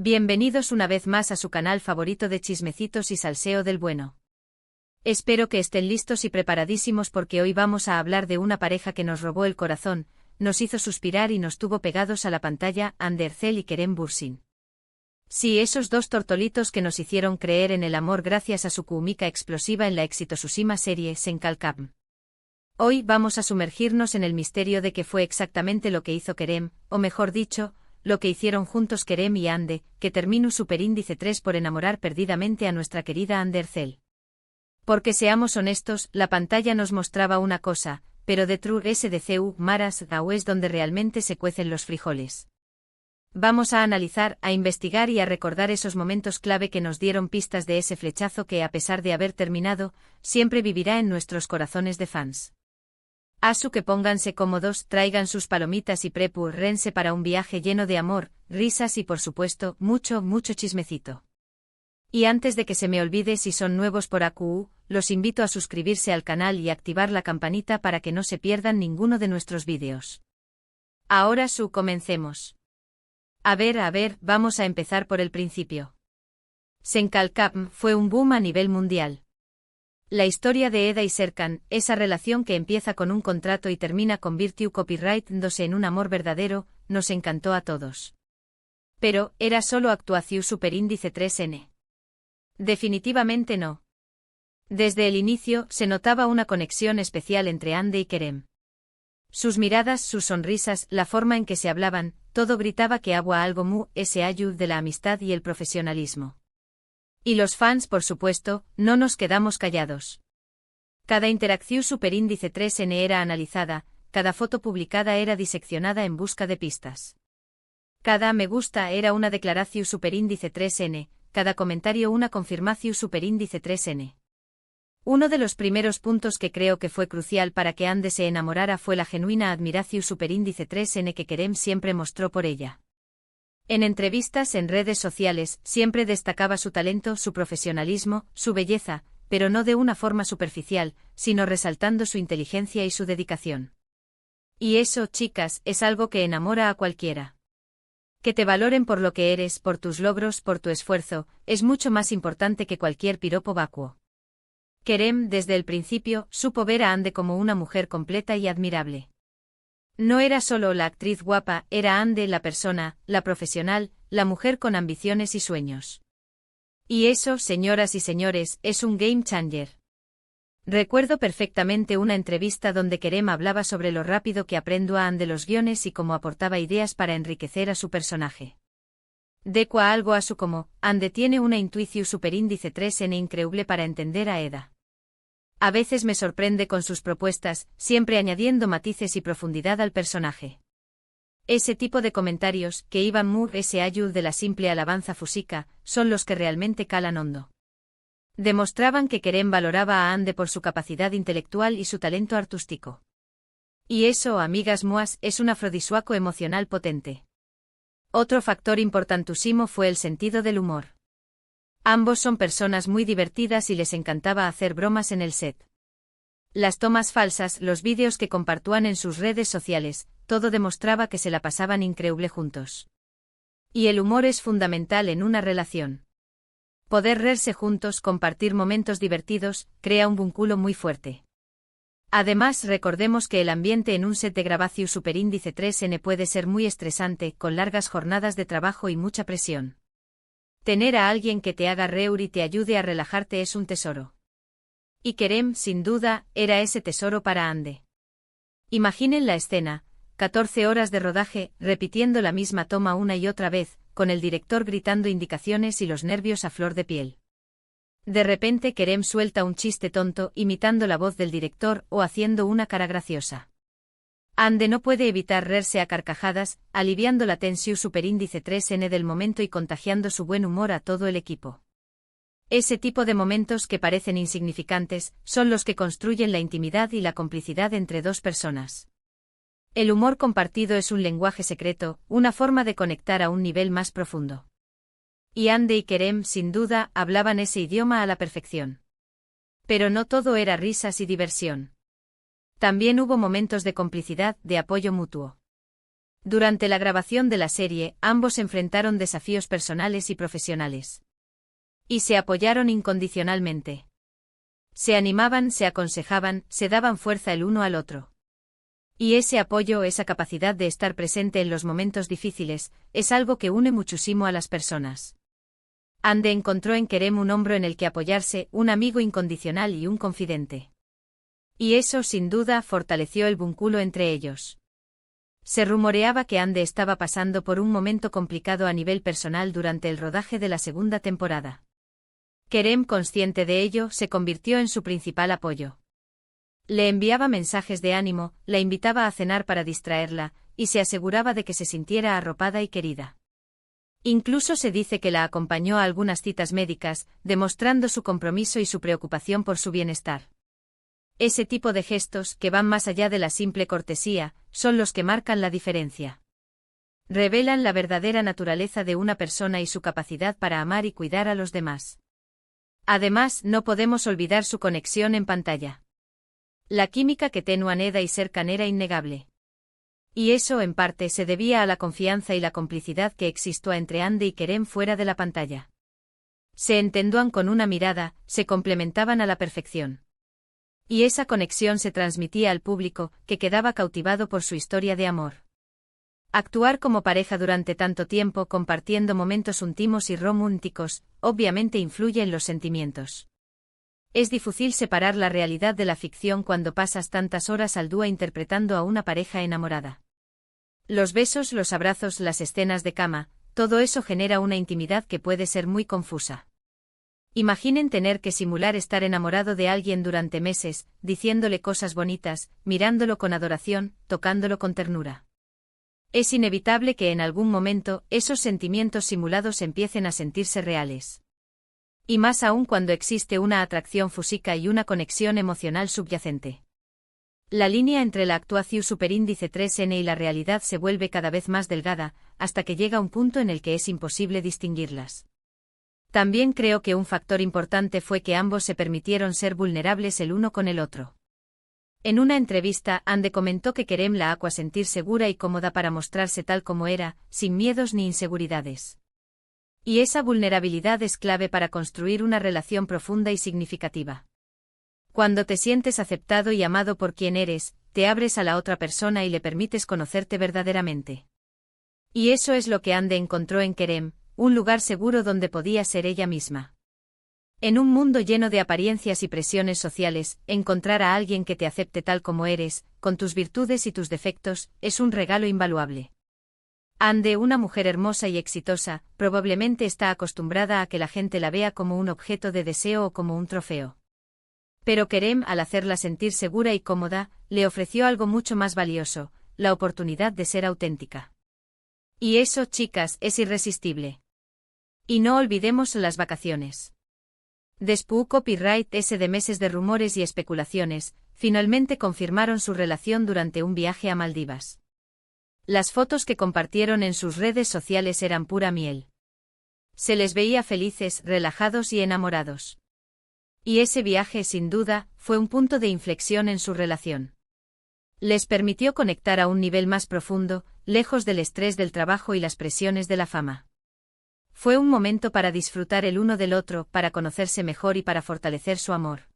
Bienvenidos una vez más a su canal favorito de chismecitos y salseo del bueno. Espero que estén listos y preparadísimos porque hoy vamos a hablar de una pareja que nos robó el corazón, nos hizo suspirar y nos tuvo pegados a la pantalla, Hande Erçel y Kerem Bürsin. Sí, esos dos tortolitos que nos hicieron creer en el amor gracias a su química explosiva en la exitosísima serie Sen Kalkam. Hoy vamos a sumergirnos en el misterio de qué fue exactamente lo que hizo Kerem, o mejor dicho, lo que hicieron juntos Kerem y Hande, que terminó superíndice 3 por enamorar perdidamente a nuestra querida Hande Erçel. Porque seamos honestos, la pantalla nos mostraba una cosa, pero detrás SDCU Maras Gau es donde realmente se cuecen los frijoles. Vamos a analizar, a investigar y a recordar esos momentos clave que nos dieron pistas de ese flechazo que, a pesar de haber terminado, siempre vivirá en nuestros corazones de fans. Asu, que pónganse cómodos, traigan sus palomitas y prepárense para un viaje lleno de amor, risas y por supuesto, mucho chismecito. Y antes de que se me olvide, si son nuevos por AQU, los invito a suscribirse al canal y activar la campanita para que no se pierdan ninguno de nuestros vídeos. Ahora comencemos. A ver, vamos a empezar por el principio. Sen Kalkam fue un boom a nivel mundial. La historia de Eda y Serkan, esa relación que empieza con un contrato y termina con Virtue Copyright-dándose en un amor verdadero, nos encantó a todos. Pero, ¿era solo actuación superíndice 3N? Definitivamente no. Desde el inicio, se notaba una conexión especial entre Hande y Kerem. Sus miradas, sus sonrisas, la forma en que se hablaban, todo gritaba que había algo ese ayud de la amistad y el profesionalismo. Y los fans, por supuesto, no nos quedamos callados. Cada interacción superíndice 3N era analizada, cada foto publicada era diseccionada en busca de pistas. Cada me gusta era una declaración superíndice 3N, cada comentario una confirmación superíndice 3N. Uno de los primeros puntos que creo que fue crucial para que Hande se enamorara fue la genuina admiración superíndice 3N que Kerem siempre mostró por ella. En entrevistas en redes sociales, siempre destacaba su talento, su profesionalismo, su belleza, pero no de una forma superficial, sino resaltando su inteligencia y su dedicación. Y eso, chicas, es algo que enamora a cualquiera. Que te valoren por lo que eres, por tus logros, por tu esfuerzo, es mucho más importante que cualquier piropo vacuo. Kerem, desde el principio, supo ver a Hande como una mujer completa y admirable. No era solo la actriz guapa, era Hande la persona, la profesional, la mujer con ambiciones y sueños. Y eso, señoras y señores, es un game changer. Recuerdo perfectamente una entrevista donde Kerem hablaba sobre lo rápido que aprendió a Hande los guiones y cómo aportaba ideas para enriquecer a su personaje. Decua algo a su como, Hande tiene una intuición superíndice 3N increíble para entender a Eda. A veces me sorprende con sus propuestas, siempre añadiendo matices y profundidad al personaje. Ese tipo de comentarios, que iban ese ayud de la simple alabanza fusica, son los que realmente calan hondo. Demostraban que Kerem valoraba a Hande por su capacidad intelectual y su talento artístico. Y eso, amigas muas, es un afrodisuaco emocional potente. Otro factor importantísimo fue el sentido del humor. Ambos son personas muy divertidas y les encantaba hacer bromas en el set. Las tomas falsas, los vídeos que compartían en sus redes sociales, todo demostraba que se la pasaban increíble juntos. Y el humor es fundamental en una relación. Poder reírse juntos, compartir momentos divertidos, crea un vínculo muy fuerte. Además, recordemos que el ambiente en un set de grabación superíndice 3N puede ser muy estresante, con largas jornadas de trabajo y mucha presión. Tener a alguien que te haga reír y te ayude a relajarte es un tesoro. Y Kerem, sin duda, era ese tesoro para Hande. Imaginen la escena, 14 horas de rodaje, repitiendo la misma toma una y otra vez, con el director gritando indicaciones y los nervios a flor de piel. De repente Kerem suelta un chiste tonto, imitando la voz del director o haciendo una cara graciosa. Hande no puede evitar reírse a carcajadas, aliviando la tensión superíndice 3N del momento y contagiando su buen humor a todo el equipo. Ese tipo de momentos que parecen insignificantes, son los que construyen la intimidad y la complicidad entre dos personas. El humor compartido es un lenguaje secreto, una forma de conectar a un nivel más profundo. Y Hande y Kerem, sin duda, hablaban ese idioma a la perfección. Pero no todo era risas y diversión. También hubo momentos de complicidad, de apoyo mutuo. Durante la grabación de la serie, ambos enfrentaron desafíos personales y profesionales. Y se apoyaron incondicionalmente. Se animaban, se aconsejaban, se daban fuerza el uno al otro. Y ese apoyo, esa capacidad de estar presente en los momentos difíciles, es algo que une muchísimo a las personas. Ande encontró en Kerem un hombro en el que apoyarse, un amigo incondicional y un confidente. Y eso, sin duda, fortaleció el vínculo entre ellos. Se rumoreaba que Ande estaba pasando por un momento complicado a nivel personal durante el rodaje de la segunda temporada. Kerem, consciente de ello, se convirtió en su principal apoyo. Le enviaba mensajes de ánimo, la invitaba a cenar para distraerla, y se aseguraba de que se sintiera arropada y querida. Incluso se dice que la acompañó a algunas citas médicas, demostrando su compromiso y su preocupación por su bienestar. Ese tipo de gestos, que van más allá de la simple cortesía, son los que marcan la diferencia. Revelan la verdadera naturaleza de una persona y su capacidad para amar y cuidar a los demás. Además, no podemos olvidar su conexión en pantalla. La química que tenían Eda y Serkan era innegable. Y eso, en parte, se debía a la confianza y la complicidad que existía entre Ande y Kerem fuera de la pantalla. Se entendían con una mirada, se complementaban a la perfección. Y esa conexión se transmitía al público, que quedaba cautivado por su historia de amor. Actuar como pareja durante tanto tiempo compartiendo momentos íntimos y románticos, obviamente influye en los sentimientos. Es difícil separar la realidad de la ficción cuando pasas tantas horas al día interpretando a una pareja enamorada. Los besos, los abrazos, las escenas de cama, todo eso genera una intimidad que puede ser muy confusa. Imaginen tener que simular estar enamorado de alguien durante meses, diciéndole cosas bonitas, mirándolo con adoración, tocándolo con ternura. Es inevitable que en algún momento esos sentimientos simulados empiecen a sentirse reales. Y más aún cuando existe una atracción física y una conexión emocional subyacente. La línea entre la actuación superíndice 3N y la realidad se vuelve cada vez más delgada, hasta que llega un punto en el que es imposible distinguirlas. También creo que un factor importante fue que ambos se permitieron ser vulnerables el uno con el otro. En una entrevista, Ande comentó que Kerem la hacía sentir segura y cómoda para mostrarse tal como era, sin miedos ni inseguridades. Y esa vulnerabilidad es clave para construir una relación profunda y significativa. Cuando te sientes aceptado y amado por quien eres, te abres a la otra persona y le permites conocerte verdaderamente. Y eso es lo que Ande encontró en Kerem, un lugar seguro donde podía ser ella misma. En un mundo lleno de apariencias y presiones sociales, encontrar a alguien que te acepte tal como eres, con tus virtudes y tus defectos, es un regalo invaluable. Ande, una mujer hermosa y exitosa, probablemente está acostumbrada a que la gente la vea como un objeto de deseo o como un trofeo. Pero Kerem, al hacerla sentir segura y cómoda, le ofreció algo mucho más valioso, la oportunidad de ser auténtica. Y eso, chicas, es irresistible. Y no olvidemos las vacaciones. Después copyright ese de meses de rumores y especulaciones, finalmente confirmaron su relación durante un viaje a Maldivas. Las fotos que compartieron en sus redes sociales eran pura miel. Se les veía felices, relajados y enamorados. Y ese viaje, sin duda, fue un punto de inflexión en su relación. Les permitió conectar a un nivel más profundo, lejos del estrés del trabajo y las presiones de la fama. Fue un momento para disfrutar el uno del otro, para conocerse mejor y para fortalecer su amor.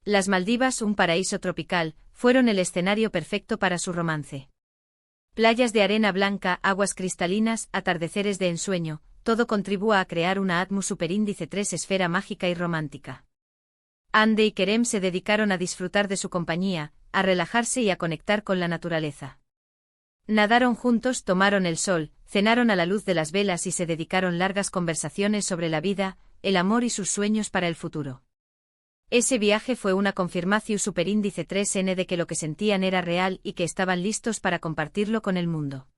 Las Maldivas, un paraíso tropical, fueron el escenario perfecto para su romance. Playas de arena blanca, aguas cristalinas, atardeceres de ensueño, todo contribuyó a crear una atmósfera superíndice 3 esfera mágica y romántica. Ande y Kerem se dedicaron a disfrutar de su compañía, a relajarse y a conectar con la naturaleza. Nadaron juntos, tomaron el sol, cenaron a la luz de las velas y se dedicaron largas conversaciones sobre la vida, el amor y sus sueños para el futuro. Ese viaje fue una confirmación superíndice 3N de que lo que sentían era real y que estaban listos para compartirlo con el mundo.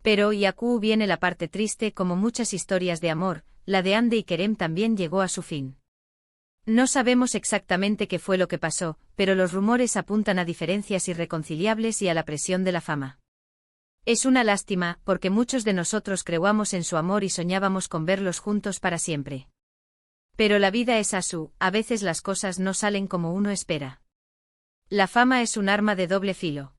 Pero y aquí viene la parte triste, como muchas historias de amor, la de Ande y Kerem también llegó a su fin. No sabemos exactamente qué fue lo que pasó, pero los rumores apuntan a diferencias irreconciliables y a la presión de la fama. Es una lástima, porque muchos de nosotros creíamos en su amor y soñábamos con verlos juntos para siempre. Pero la vida es así, a veces las cosas no salen como uno espera. La fama es un arma de doble filo.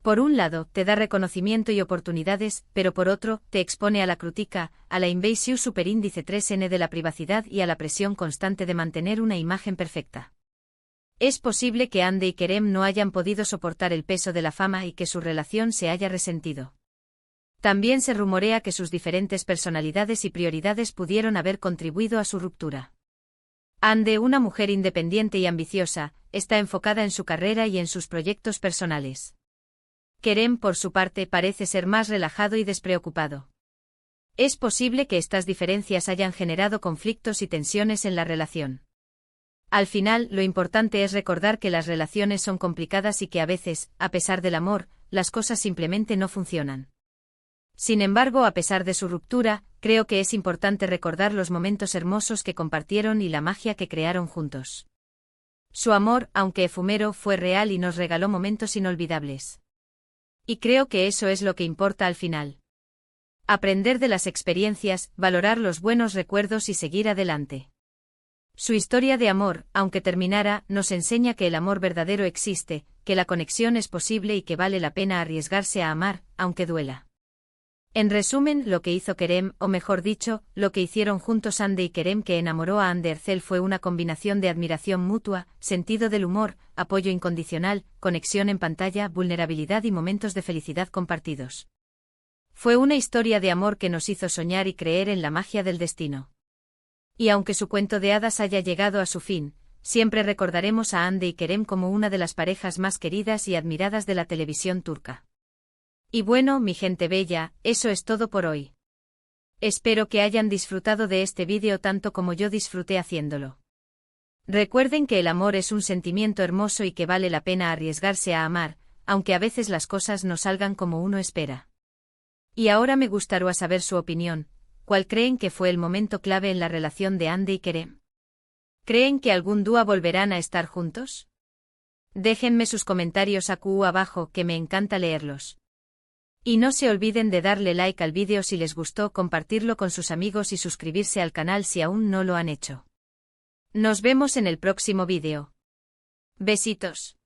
Por un lado, te da reconocimiento y oportunidades, pero por otro, te expone a la crítica, a la invasión superíndice 3N de la privacidad y a la presión constante de mantener una imagen perfecta. Es posible que Andy y Kerem no hayan podido soportar el peso de la fama y que su relación se haya resentido. También se rumorea que sus diferentes personalidades y prioridades pudieron haber contribuido a su ruptura. Andy, una mujer independiente y ambiciosa, está enfocada en su carrera y en sus proyectos personales. Kerem, por su parte, parece ser más relajado y despreocupado. Es posible que estas diferencias hayan generado conflictos y tensiones en la relación. Al final, lo importante es recordar que las relaciones son complicadas y que a veces, a pesar del amor, las cosas simplemente no funcionan. Sin embargo, a pesar de su ruptura, creo que es importante recordar los momentos hermosos que compartieron y la magia que crearon juntos. Su amor, aunque efímero, fue real y nos regaló momentos inolvidables. Y creo que eso es lo que importa al final. Aprender de las experiencias, valorar los buenos recuerdos y seguir adelante. Su historia de amor, aunque terminara, nos enseña que el amor verdadero existe, que la conexión es posible y que vale la pena arriesgarse a amar, aunque duela. En resumen, lo que hizo Kerem, o mejor dicho, lo que hicieron juntos Andy y Kerem que enamoró a Ander Ercel fue una combinación de admiración mutua, sentido del humor, apoyo incondicional, conexión en pantalla, vulnerabilidad y momentos de felicidad compartidos. Fue una historia de amor que nos hizo soñar y creer en la magia del destino. Y aunque su cuento de hadas haya llegado a su fin, siempre recordaremos a Andy y Kerem como una de las parejas más queridas y admiradas de la televisión turca. Y bueno, mi gente bella, eso es todo por hoy. Espero que hayan disfrutado de este vídeo tanto como yo disfruté haciéndolo. Recuerden que el amor es un sentimiento hermoso y que vale la pena arriesgarse a amar, aunque a veces las cosas no salgan como uno espera. Y ahora me gustaría saber su opinión. ¿Cuál creen que fue el momento clave en la relación de Andy y Kerem? ¿Creen que algún día volverán a estar juntos? Déjenme sus comentarios aquí abajo que me encanta leerlos. Y no se olviden de darle like al vídeo si les gustó, compartirlo con sus amigos y suscribirse al canal si aún no lo han hecho. Nos vemos en el próximo vídeo. Besitos.